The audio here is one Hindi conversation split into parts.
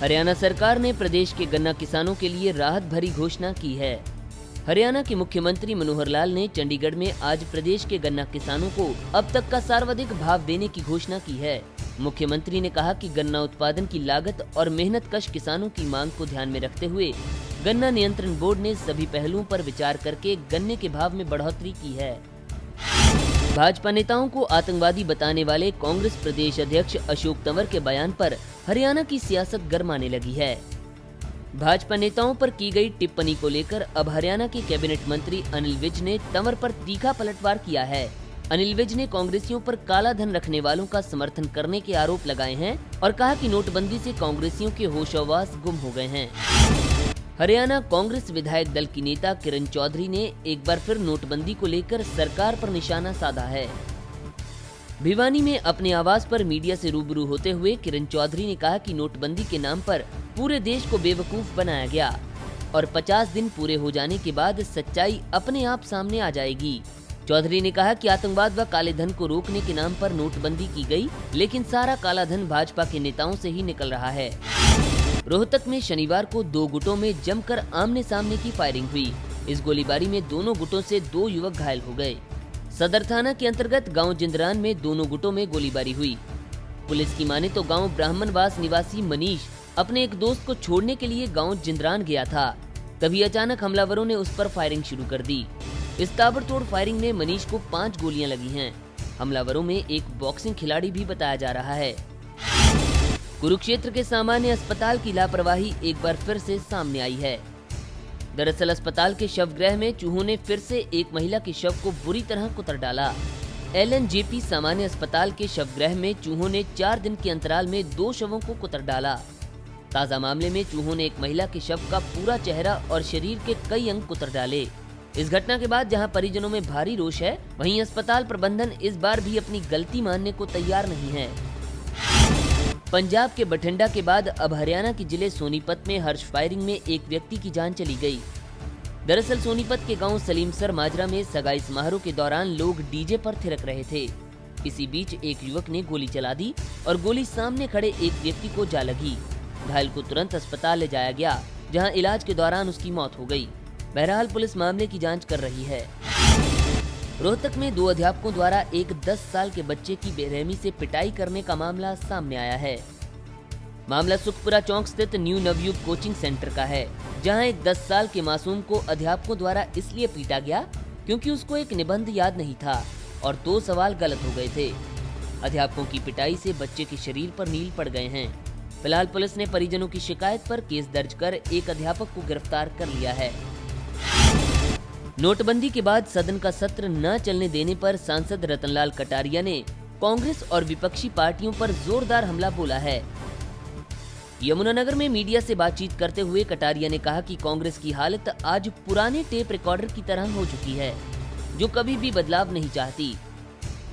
हरियाणा सरकार ने प्रदेश के गन्ना किसानों के लिए राहत भरी घोषणा की है। हरियाणा के मुख्यमंत्री मनोहर लाल ने चंडीगढ़ में आज प्रदेश के गन्ना किसानों को अब तक का सर्वाधिक भाव देने की घोषणा की है। मुख्यमंत्री ने कहा कि गन्ना उत्पादन की लागत और मेहनतकश किसानों की मांग को ध्यान में रखते हुए गन्ना नियंत्रण बोर्ड ने सभी पहलुओं पर विचार करके गन्ने के भाव में बढ़ोतरी की है। भाजपा नेताओं को आतंकवादी बताने वाले कांग्रेस प्रदेश अध्यक्ष अशोक तंवर के बयान पर हरियाणा की सियासत गरमाने लगी है। भाजपा नेताओं पर की गई टिप्पणी को लेकर अब हरियाणा के कैबिनेट मंत्री अनिल विज ने तंवर पर तीखा पलटवार किया है। अनिल विज ने कांग्रेसियों पर काला धन रखने वालों का समर्थन करने के आरोप लगाए हैं और कहा कि नोटबंदी से कांग्रेसियों के होशोहवास गुम हो गए हैं। हरियाणा कांग्रेस विधायक दल की नेता किरण चौधरी ने एक बार फिर नोटबंदी को लेकर सरकार पर निशाना साधा है। भिवानी में अपने आवास पर मीडिया से रूबरू होते हुए किरण चौधरी ने कहा कि नोटबंदी के नाम पर पूरे देश को बेवकूफ बनाया गया और 50 दिन पूरे हो जाने के बाद सच्चाई अपने आप सामने आ जाएगी। चौधरी ने कहा कि आतंकवाद व काले धन को रोकने के नाम पर नोटबंदी की गई, लेकिन सारा काला धन भाजपा के नेताओं से ही निकल रहा है। रोहतक में शनिवार को 2 गुटों में जमकर आमने सामने की फायरिंग हुई। इस गोलीबारी में दोनों गुटों से 2 युवक घायल हो गए। सदर थाना के अंतर्गत गांव जिंदरान में दोनों गुटों में गोलीबारी हुई। पुलिस की माने तो गांव ब्राह्मणवास निवासी मनीष अपने एक दोस्त को छोड़ने के लिए गांव जिंदरान गया था। तभी अचानक हमलावरों ने उस पर फायरिंग शुरू कर दी। इस ताबड़तोड़ फायरिंग में मनीष को 5 गोलियां लगी हैं। हमलावरों में एक बॉक्सिंग खिलाड़ी भी बताया जा रहा है। कुरुक्षेत्र के सामान्य अस्पताल की लापरवाही एक बार फिर से सामने आई है। दरअसल अस्पताल के शवगृह में चूहों ने फिर से एक महिला के शव को बुरी तरह कुतर डाला। LNJP सामान्य अस्पताल के शवगृह में चूहों ने 4 दिन के अंतराल में 2 शवों को कुतर डाला। ताजा मामले में चूहों ने एक महिला के शव का पूरा चेहरा और शरीर के कई अंग कुतर डाले। इस घटना के बाद जहां परिजनों में भारी रोष है, वहीं अस्पताल प्रबंधन इस बार भी अपनी गलती मानने को तैयार नहीं है। पंजाब के बठिंडा के बाद अब हरियाणा के जिले सोनीपत में हर्ष फायरिंग में एक व्यक्ति की जान चली गई। दरअसल सोनीपत के गांव सलीमसर माजरा में सगाई समारोह के दौरान लोग डीजे पर थिरक रहे थे। इसी बीच एक युवक ने गोली चला दी और गोली सामने खड़े एक व्यक्ति को जा लगी। घायल को तुरंत अस्पताल ले जाया गया, जहां इलाज के दौरान उसकी मौत हो गई। बहरहाल पुलिस मामले की जांच कर रही है। रोहतक में 2 अध्यापकों द्वारा एक 10 साल के बच्चे की बेरहमी से पिटाई करने का मामला सामने आया है। मामला सुखपुरा चौक स्थित न्यू नवयुग कोचिंग सेंटर का है, जहां एक 10 साल के मासूम को अध्यापकों द्वारा इसलिए पीटा गया क्योंकि उसको एक निबंध याद नहीं था और 2 सवाल गलत हो गए थे। अध्यापकों की पिटाई से बच्चे के शरीर पर नील पड़ गए हैं। फिलहाल पुलिस ने परिजनों की शिकायत पर केस दर्ज कर एक अध्यापक को गिरफ्तार कर लिया है। नोटबंदी के बाद सदन का सत्र न चलने देने पर सांसद रतनलाल कटारिया ने कांग्रेस और विपक्षी पार्टियों पर जोरदार हमला बोला है। यमुनानगर में मीडिया से बातचीत करते हुए कटारिया ने कहा कि कांग्रेस की हालत आज पुराने टेप रिकॉर्डर की तरह हो चुकी है, जो कभी भी बदलाव नहीं चाहती।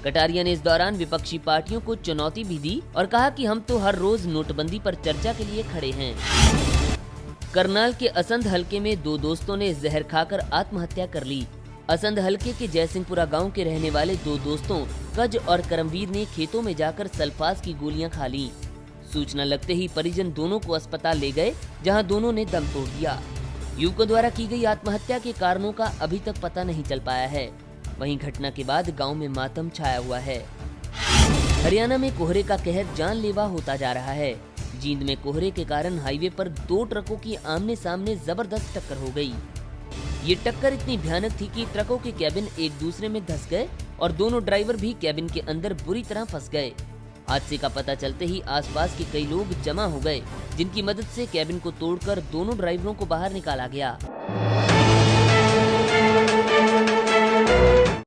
कटारिया ने इस दौरान विपक्षी पार्टियों को चुनौती भी दी और कहा कि हम तो हर रोज नोटबंदी पर चर्चा के लिए खड़े हैं। करनाल के असंध हलके में 2 दोस्तों ने जहर खाकर आत्महत्या कर ली। असंध हलके के जयसिंहपुरा गांव के रहने वाले 2 दोस्तों कज और करमवीर ने खेतों में जाकर सल्फास की गोलियां खा ली। सूचना लगते ही परिजन दोनों को अस्पताल ले गए, जहां दोनों ने दम तोड़ दिया। युवकों द्वारा की गई आत्महत्या के कारणों का अभी तक पता नहीं चल पाया है। वहीं घटना के बाद गांव में मातम छाया हुआ है। हरियाणा में कोहरे का कहर जानलेवा होता जा रहा है। जींद में कोहरे के कारण हाईवे पर 2 ट्रकों की आमने सामने जबरदस्त टक्कर हो गई। ये टक्कर इतनी भयानक थी कि ट्रकों के कैबिन एक दूसरे में धंस गए और दोनों ड्राइवर भी कैबिन के अंदर बुरी तरह फंस गए। हादसे का पता चलते ही आसपास के कई लोग जमा हो गए, जिनकी मदद से कैबिन को तोड़कर दोनों ड्राइवरों को बाहर निकाला गया।